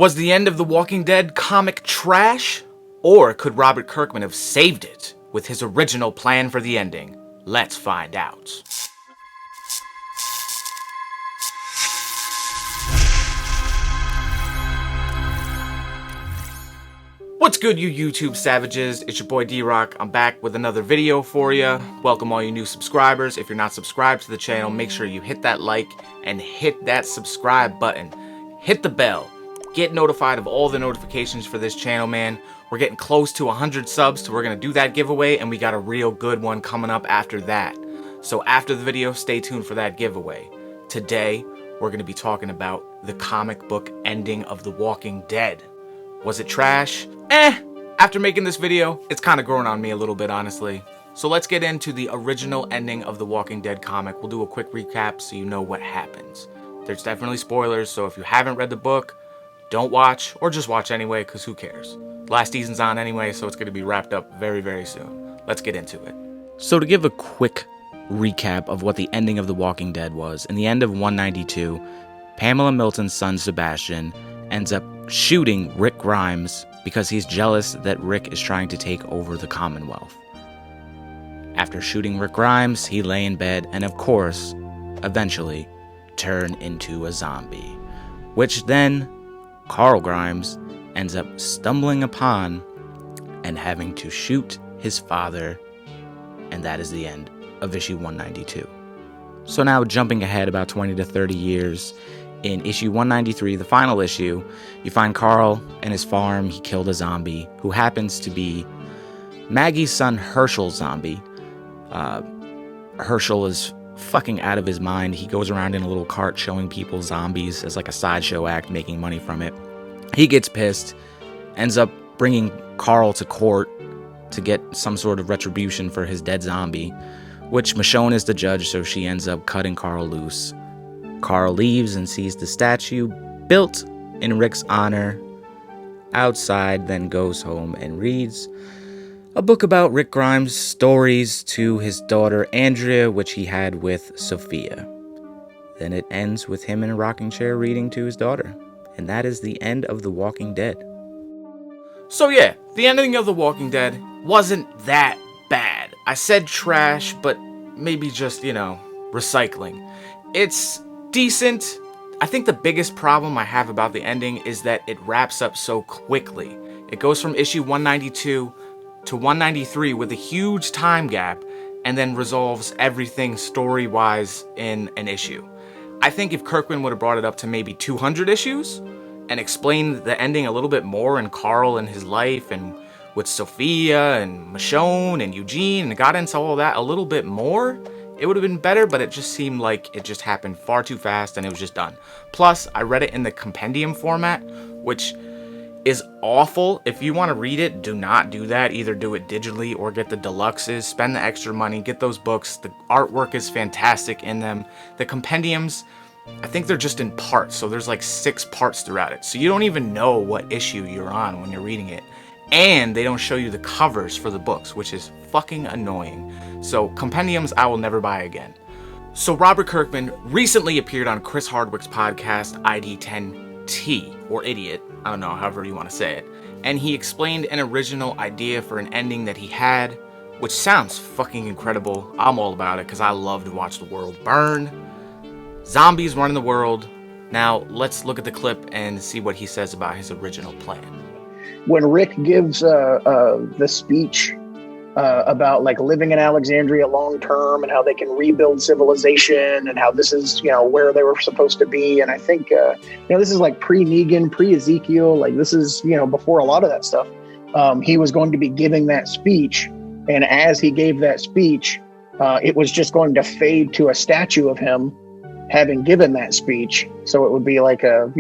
Was the end of The Walking Dead comic trash? Or could Robert Kirkman have saved it with his original plan for the ending? Let's find out. What's good, you YouTube savages? It's your boy D-Rock. I'm back with another video for you. Welcome all you new subscribers. If you're not subscribed to the channel, make sure you hit that like and hit that subscribe button. Hit the bell. Get notified of all the notifications for this channel, man. We're getting close to 100 subs, so we're going to do that giveaway, and we got a real good one coming up after that. So after the video, stay tuned for that giveaway. Today, we're going to be talking about the comic book ending of The Walking Dead. Was it trash? After making this video, it's kind of growing on me a little bit, honestly. So let's get into the original ending of The Walking Dead comic. We'll do a quick recap so you know what happens. There's definitely spoilers, so if you haven't read the book, don't watch, or just watch anyway, because who cares? Last season's on anyway, so it's going to be wrapped up very, very soon. Let's get into it. So to give a quick recap of what the ending of The Walking Dead was, in the end of 192, Pamela Milton's son Sebastian ends up shooting Rick Grimes because he's jealous that Rick is trying to take over the Commonwealth. After shooting Rick Grimes, he lay in bed and, of course, eventually turn into a zombie, which then Carl Grimes ends up stumbling upon and having to shoot his father, and that is the end of issue 192. So now jumping ahead about 20 to 30 years, in issue 193, the final issue, you find Carl in his farm. He killed a zombie who happens to be Maggie's son Herschel's zombie. Herschel is fucking out of his mind. He goes around in a little cart showing people zombies as like a sideshow act, making money from it. He gets pissed, ends up bringing Carl to court to get some sort of retribution for his dead zombie, which Michonne is the judge, so she ends up cutting Carl loose. Carl leaves and sees the statue built in Rick's honor outside, then goes home and reads a book about Rick Grimes' stories to his daughter Andrea, which he had with Sophia. Then it ends with him in a rocking chair reading to his daughter. And that is the end of The Walking Dead. So yeah, the ending of The Walking Dead wasn't that bad. I said trash, but maybe just, recycling. It's decent. I think the biggest problem I have about the ending is that it wraps up so quickly. It goes from issue 192 to 193 with a huge time gap, and then resolves everything story-wise in an issue. I think if Kirkman would have brought it up to maybe 200 issues and explained the ending a little bit more, and Carl and his life and with Sophia and Michonne and Eugene, and got into all that a little bit more, it would have been better, but it just seemed like it just happened far too fast and it was just done. Plus, I read it in the compendium format, which is awful. If you want to read it, do not do that. Either do it digitally or get the deluxes. Spend the extra money, get those books. The artwork is fantastic in them. The compendiums, I think they're just in parts, so there's like 6 parts throughout it. So you don't even know what issue you're on when you're reading it. And they don't show you the covers for the books, which is fucking annoying. So compendiums I will never buy again. So Robert Kirkman recently appeared on Chris Hardwicks' podcast ID10T, or Idiot, I don't know, however you want to say it. And he explained an original idea for an ending that he had, which sounds fucking incredible. I'm all about it because I love to watch the world burn. Zombies running the world. Now, let's look at the clip and see what he says about his original plan. When Rick gives the speech about like living in Alexandria long term and how they can rebuild civilization and how this is, where they were supposed to be. And I think, this is like pre-Negan, pre-Ezekiel, like this is, before a lot of that stuff. He was going to be giving that speech. And as he gave that speech, it was just going to fade to a statue of him having given that speech. So it would be like a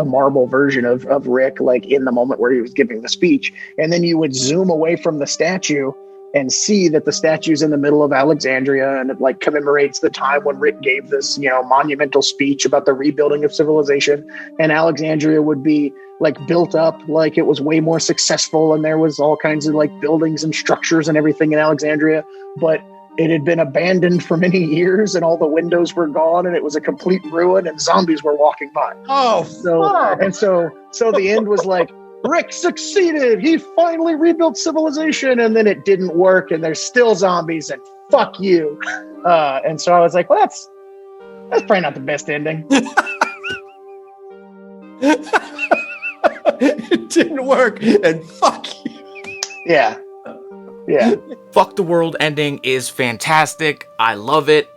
marble version of Rick, like in the moment where he was giving the speech. And then you would zoom away from the statue and see that the statue's in the middle of Alexandria, and it like commemorates the time when Rick gave this, monumental speech about the rebuilding of civilization. And Alexandria would be like built up like it was way more successful, and there was all kinds of like buildings and structures and everything in Alexandria. But it had been abandoned for many years, and all the windows were gone, and it was a complete ruin, and zombies were walking by. Oh, fuck. So the end was like, Rick succeeded. He finally rebuilt civilization, and then it didn't work, and there's still zombies, and fuck you. And so I was like, well, that's probably not the best ending. It didn't work, and fuck you. Yeah. Fuck the World ending is fantastic. I love it.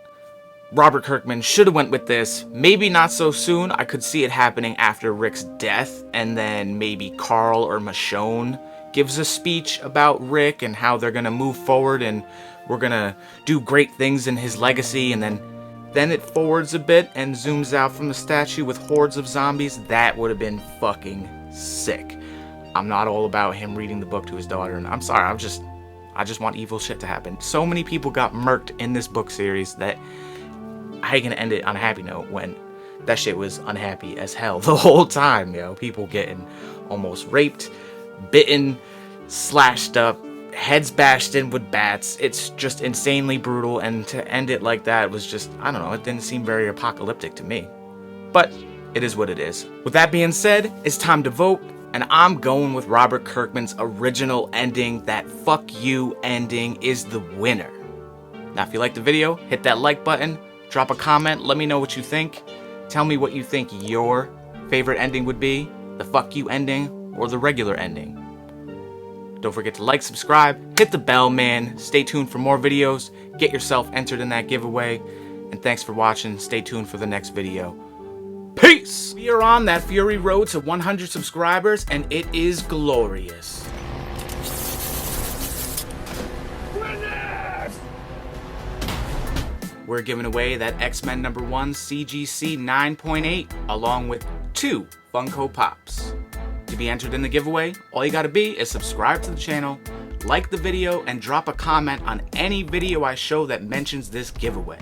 Robert Kirkman should have went with this. Maybe not so soon. I could see it happening after Rick's death, and then maybe Carl or Michonne gives a speech about Rick and how they're gonna move forward and we're gonna do great things in his legacy, and then it forwards a bit and zooms out from the statue with hordes of zombies. That would have been fucking sick. I'm not all about him reading the book to his daughter, and I'm sorry, I just want evil shit to happen. So many people got murked in this book series that I ain't gonna end it on a happy note when that shit was unhappy as hell the whole time, yo. People getting almost raped, bitten, slashed up, heads bashed in with bats. It's just insanely brutal, and to end it like that was just, I don't know, it didn't seem very apocalyptic to me. But it is what it is. With that being said, it's time to vote. And I'm going with Robert Kirkman's original ending. That fuck you ending is the winner. Now, if you liked the video, hit that like button, drop a comment, let me know what you think. Tell me what you think your favorite ending would be, the fuck you ending or the regular ending. Don't forget to like, subscribe, hit the bell, man. Stay tuned for more videos. Get yourself entered in that giveaway. And thanks for watching. Stay tuned for the next video. Peace! We are on that fury road to 100 subscribers, and it is glorious. We're giving away that X-Men #1 CGC 9.8 along with 2 Funko Pops. To be entered in the giveaway, all you gotta be is subscribe to the channel, like the video, and drop a comment on any video I show that mentions this giveaway.